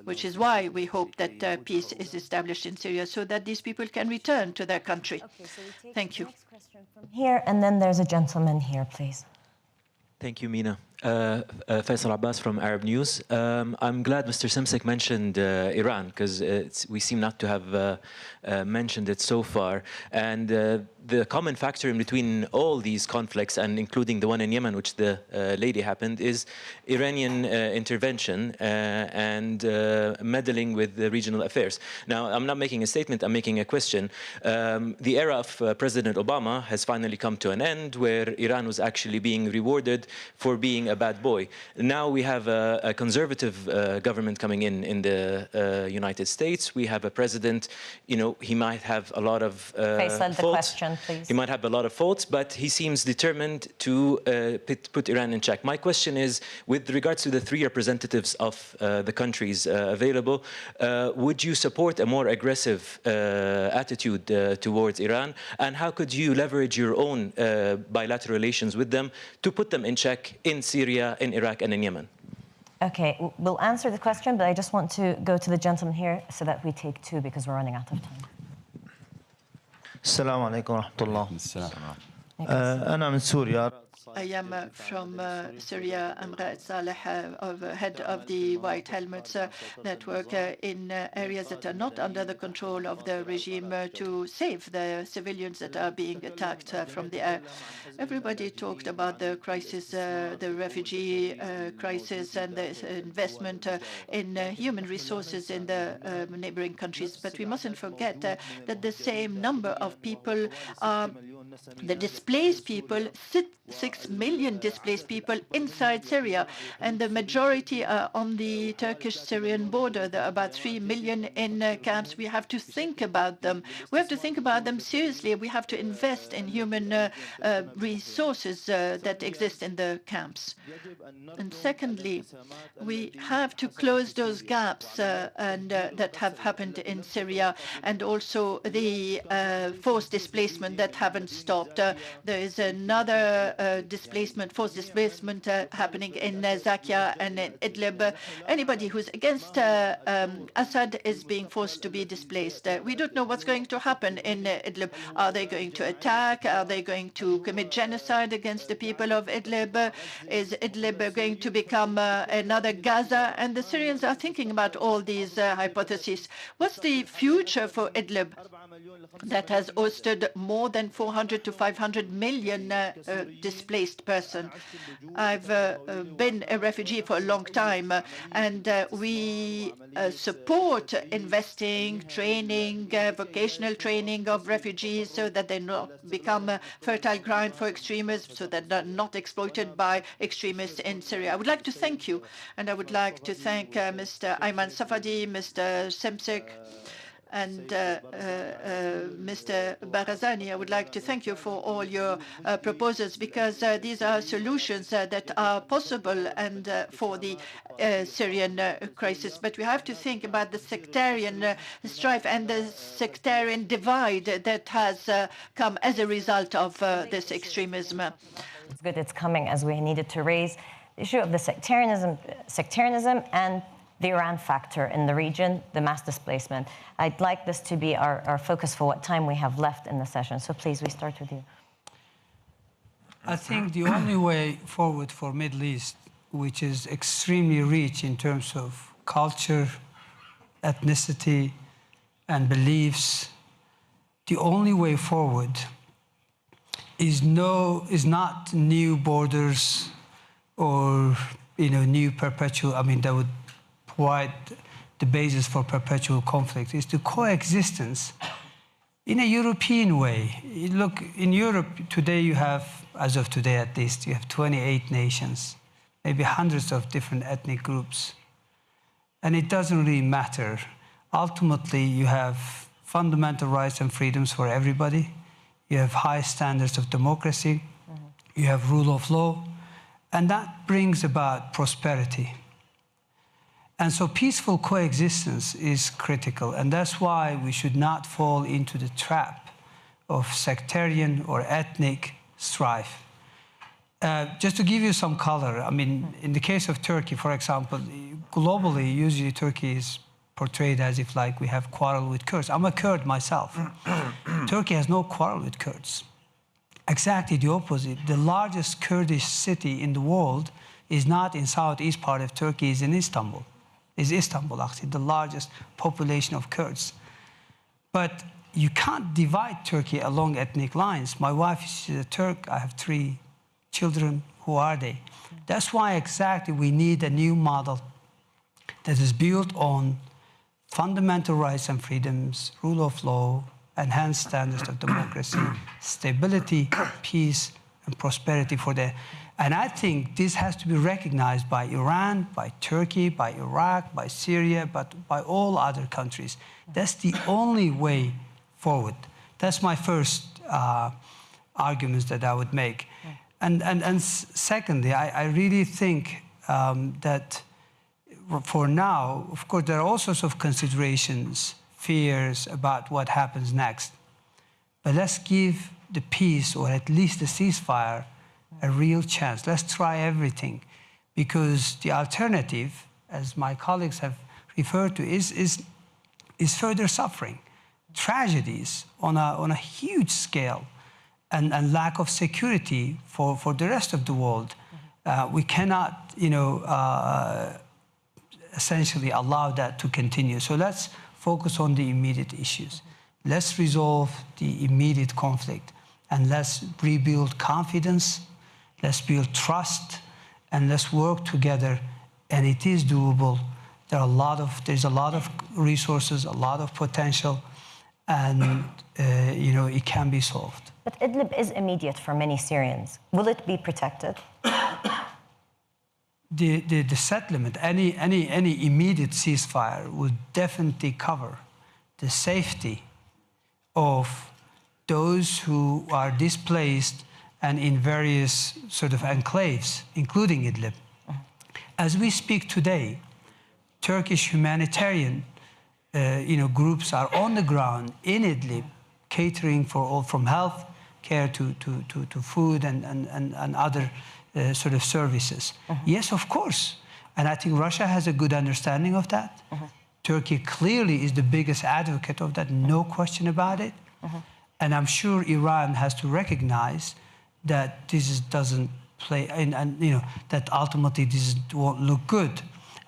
which is why we hope that peace is established in Syria, so that these people can return to their country. Okay, so we take Thank you. The next question from here, and then there's a gentleman here, please. Thank you, Mina. Faisal Abbas from Arab News. I'm glad Mr. Simsek mentioned Iran, because we seem not to have mentioned it so far. And the common factor in between all these conflicts, and including the one in Yemen, which the lady happened, is Iranian intervention and meddling with the regional affairs. Now, I'm not making a statement, I'm making a question. The era of President Obama has finally come to an end, where Iran was actually being rewarded for being a bad boy. Now we have a conservative government coming in the United States. We have a president, he might have a lot of faults. The question, please. He might have a lot of faults, but he seems determined to put Iran in check. My question is, with regards to the three representatives of the countries available, would you support a more aggressive attitude towards Iran? And how could you leverage your own bilateral relations with them to put them in check in Syria, in Iraq, and in Yemen? Okay, we'll answer the question, but I just want to go to the gentleman here so that we take two, because we're running out of time. السلام عليكم ورحمة الله. أنا من سوريا. I am from Syria. I'm Raed Saleh, head of the White Helmets Network in areas that are not under the control of the regime to save the civilians that are being attacked from the air. Everybody talked about the crisis, the refugee crisis, and the investment in human resources in the neighboring countries. But we mustn't forget that the same number of people are the displaced people, 6 million displaced people inside Syria, and the majority are on the Turkish-Syrian border. There are about 3 million in camps. We have to think about them. We have to think about them seriously. We have to invest in human resources that exist in the camps. And secondly, we have to close those gaps that have happened in Syria, and also the forced displacement that haven't stopped. There is another displacement, forced displacement happening in Zakia and in Idlib. Anybody who's against Assad is being forced to be displaced. We don't know what's going to happen in Idlib. Are they going to attack? Are they going to commit genocide against the people of Idlib? Is Idlib going to become another Gaza? And the Syrians are thinking about all these hypotheses. What's the future for Idlib that has hosted more than 400 to 500 million displaced persons? I've been a refugee for a long time, and we support investing, training, vocational training of refugees so that they not become fertile ground for extremists, so that they're not exploited by extremists in Syria. I would like to thank you, and I would like to thank Mr. Ayman Safadi, Mr. Semsek, and Mr. Barzani. I would like to thank you for all your proposals, because these are solutions that are possible and for the Syrian crisis. But we have to think about the sectarian strife and the sectarian divide that has come as a result of this extremism. It's good it's coming, as we needed to raise the issue of the sectarianism and the Iran factor in the region, the mass displacement. I'd like this to be our focus for what time we have left in the session. So please, we start with you. I think the only way forward for Middle East, which is extremely rich in terms of culture, ethnicity, and beliefs, the only way forward is not new borders or new perpetual. I mean, that would provide the basis for perpetual conflict. Is the coexistence in a European way. Look, in Europe today you have, as of today at least, you have 28 nations, maybe hundreds of different ethnic groups. And it doesn't really matter. Ultimately, you have fundamental rights and freedoms for everybody. You have high standards of democracy. You have rule of law. And that brings about prosperity. And so peaceful coexistence is critical. And that's why we should not fall into the trap of sectarian or ethnic strife. Just to give you some color, I mean, in the case of Turkey, for example, globally, usually Turkey is portrayed as if like we have quarrel with Kurds. I'm a Kurd myself. Turkey has no quarrel with Kurds. Exactly the opposite. The largest Kurdish city in the world is not in southeast part of Turkey, is in Istanbul. Is Istanbul actually the largest population of Kurds. But you can't divide Turkey along ethnic lines. My wife is a Turk. I have 3 children. Who are they? That's why exactly we need a new model that is built on fundamental rights and freedoms, rule of law, enhanced standards of democracy, stability, peace, and prosperity for the... And I think this has to be recognized by Iran, by Turkey, by Iraq, by Syria, but by all other countries. That's the only way forward. That's my first arguments that I would make. And secondly, I really think that for now, of course, there are all sorts of considerations, fears about what happens next. But let's give the peace, or at least the ceasefire, a real chance. Let's try everything, because the alternative, as my colleagues have referred to, is further suffering, tragedies on a huge scale, and lack of security for the rest of the world. We cannot, essentially allow that to continue. So let's focus on the immediate issues. Let's resolve the immediate conflict, and let's rebuild confidence. Let's build trust, and let's work together. And it is doable. There's a lot of resources, a lot of potential, and it can be solved. But Idlib is immediate for many Syrians. Will it be protected? The settlement, any immediate ceasefire will definitely cover the safety of those who are displaced and in various sort of enclaves, including Idlib. As we speak today, Turkish humanitarian groups are on the ground in Idlib, catering for all from health care to food and other sort of services. Yes, of course. And I think Russia has a good understanding of that. Turkey clearly is the biggest advocate of that, no question about it. And I'm sure Iran has to recognize that this doesn't play, and you know, that ultimately this won't look good.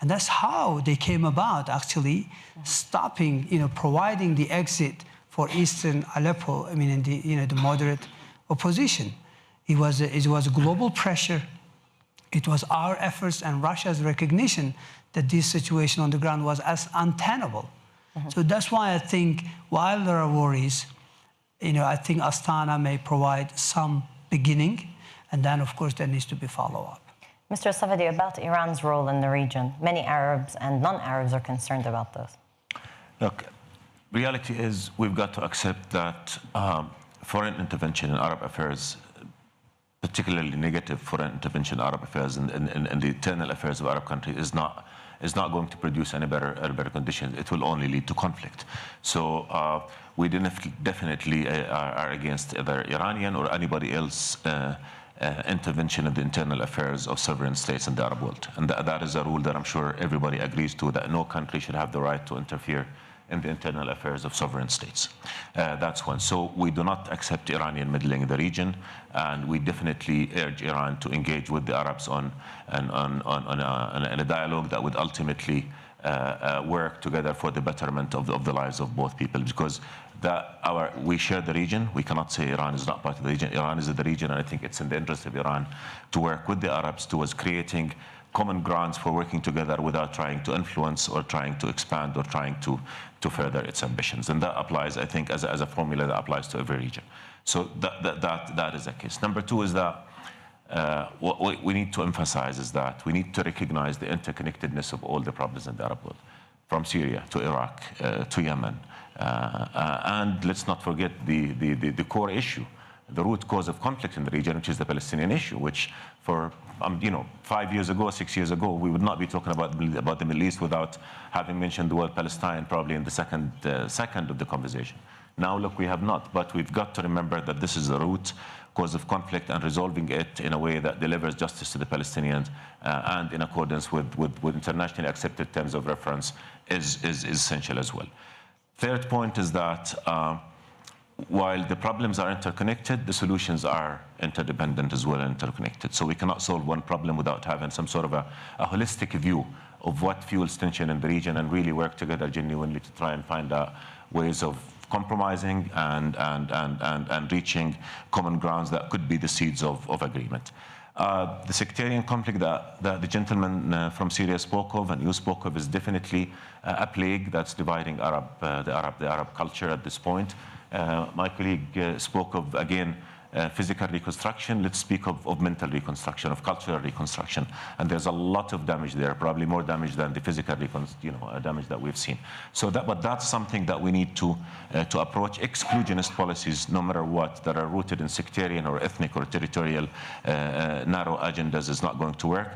And that's how they came about, actually, stopping, you know, providing the exit for Eastern Aleppo, I mean, in the, you know, the moderate opposition. It was global pressure. It was our efforts and Russia's recognition that this situation on the ground was as untenable. So that's why I think, while there are worries, you know, I think Astana may provide some beginning, and then, of course, there needs to be follow-up. Mr. Safadi, about Iran's role in the region, many Arabs and non-Arabs are concerned about this. Look, reality is we've got to accept that foreign intervention in Arab affairs, particularly negative foreign intervention in Arab affairs and the internal affairs of Arab countries, is not going to produce any better conditions. It will only lead to conflict. So we definitely are against either Iranian or anybody else intervention in the internal affairs of sovereign states in the Arab world. And that is a rule that I'm sure everybody agrees to, that no country should have the right to interfere in the internal affairs of sovereign states. That's one. So we do not accept Iranian meddling in the region, and we definitely urge Iran to engage with the Arabs on a dialogue that would ultimately work together for the betterment of the lives of both people, because we share the region. We cannot say Iran is not part of the region. Iran is in the region, and I think it's in the interest of Iran to work with the Arabs towards creating common grounds for working together without trying to influence or trying to expand or trying to further its ambitions. And that applies, I think, as a formula that applies to every region. So that is the case. Number two is that what we need to emphasize is that we need to recognize the interconnectedness of all the problems in the Arab world, from Syria to Iraq to Yemen. And let's not forget the core issue, the root cause of conflict in the region, which is the Palestinian issue, which for 5 years ago, 6 years ago, we would not be talking about the Middle East without having mentioned the word Palestine probably in the second of the conversation. Now, look, we have not, but we've got to remember that this is the root cause of conflict, and resolving it in a way that delivers justice to the Palestinians and in accordance with internationally accepted terms of reference is essential as well. Third point is that while the problems are interconnected, the solutions are interdependent as well and interconnected. So we cannot solve one problem without having some sort of a holistic view of what fuels tension in the region, and really work together genuinely to try and find out ways of compromising and reaching common grounds that could be the seeds of agreement. The sectarian conflict that the gentleman from Syria spoke of and you spoke of is definitely a plague that's dividing the Arab culture at this point. My colleague spoke of, again, physical reconstruction. Let's speak of mental reconstruction, of cultural reconstruction. And there's a lot of damage there, probably more damage than the physical damage that we've seen. So but that's something that we need to approach. Exclusionist policies, no matter what, that are rooted in sectarian or ethnic or territorial narrow agendas is not going to work.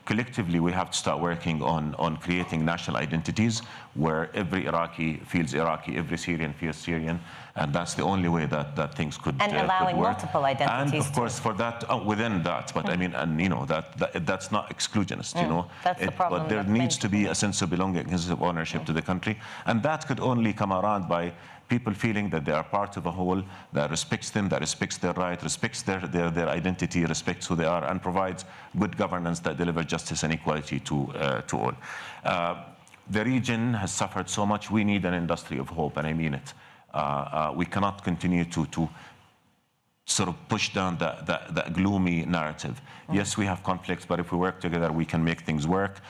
Collectively, we have to start working on creating national identities where every Iraqi feels Iraqi, every Syrian feels Syrian, and that's the only way that things could work. And allowing multiple identities. And of course, for that, within that, but I mean, and you know, that's not exclusionist, you know. That's the problem. But there needs to be a sense of belonging, a sense of ownership to the country, and that could only come around by people feeling that they are part of a whole that respects them, that respects their right, respects their identity, respects who they are, and provides good governance that delivers justice and equality to all. The region has suffered so much. We need an industry of hope, and I mean it. We cannot continue to sort of push down that gloomy narrative. Yes, we have conflicts, but if we work together, we can make things work.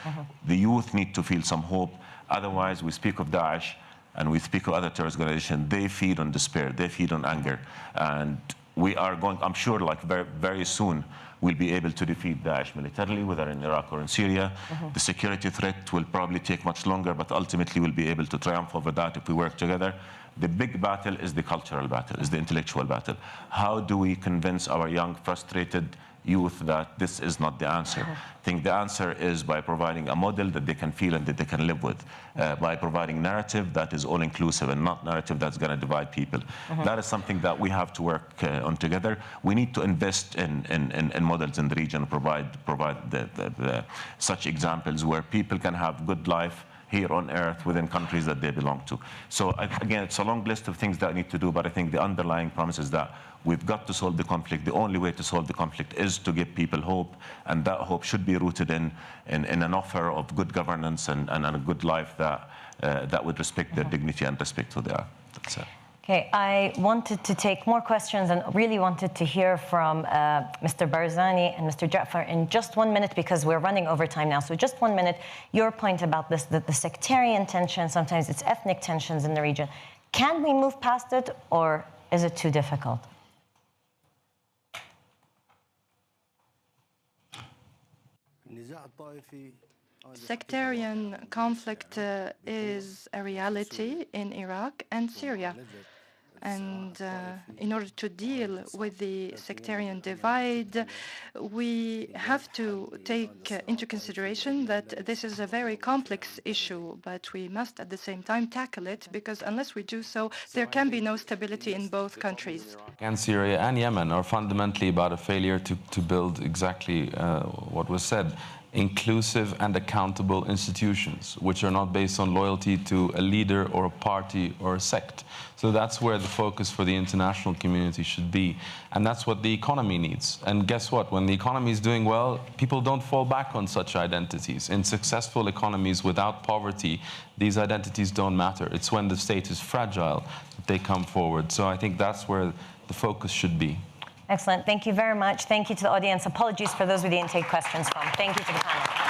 The youth need to feel some hope. Otherwise, we speak of Daesh, and we speak of other terrorist organizations, they feed on despair, they feed on anger. And we are going, I'm sure, like very, very soon, we'll be able to defeat Daesh militarily, whether in Iraq or in Syria. The security threat will probably take much longer, but ultimately we'll be able to triumph over that if we work together. The big battle is the cultural battle, is the intellectual battle. How do we convince our young, frustrated youth that this is not the answer. I think the answer is by providing a model that they can feel and that they can live with, by providing narrative that is all-inclusive and not narrative that's going to divide people. That is something that we have to work on together. We need to invest in models in the region, provide such examples where people can have good life here on earth within countries that they belong to. So again, it's a long list of things that I need to do, but I think the underlying promise is that we've got to solve the conflict. The only way to solve the conflict is to give people hope, and that hope should be rooted in an offer of good governance and a good life that would respect their dignity and respect who they are. That's it. Okay, I wanted to take more questions and really wanted to hear from Mr. Barzani and Mr. Jafar in just 1 minute, because we're running over time now. So just 1 minute, your point about this, the sectarian tension, sometimes it's ethnic tensions in the region. Can we move past it, or is it too difficult? Sectarian conflict is a reality in Iraq and Syria. And in order to deal with the sectarian divide, we have to take into consideration that this is a very complex issue, but we must at the same time tackle it, because unless we do so, there can be no stability in both countries. And Syria and Yemen are fundamentally about a failure to build exactly what was said. Inclusive and accountable institutions, which are not based on loyalty to a leader or a party or a sect. So that's where the focus for the international community should be. And that's what the economy needs. And guess what? When the economy is doing well, people don't fall back on such identities. In successful economies without poverty, these identities don't matter. It's when the state is fragile that they come forward. So I think that's where the focus should be. Excellent. Thank you very much. Thank you to the audience. Apologies for those we didn't take questions from. Thank you to the panel.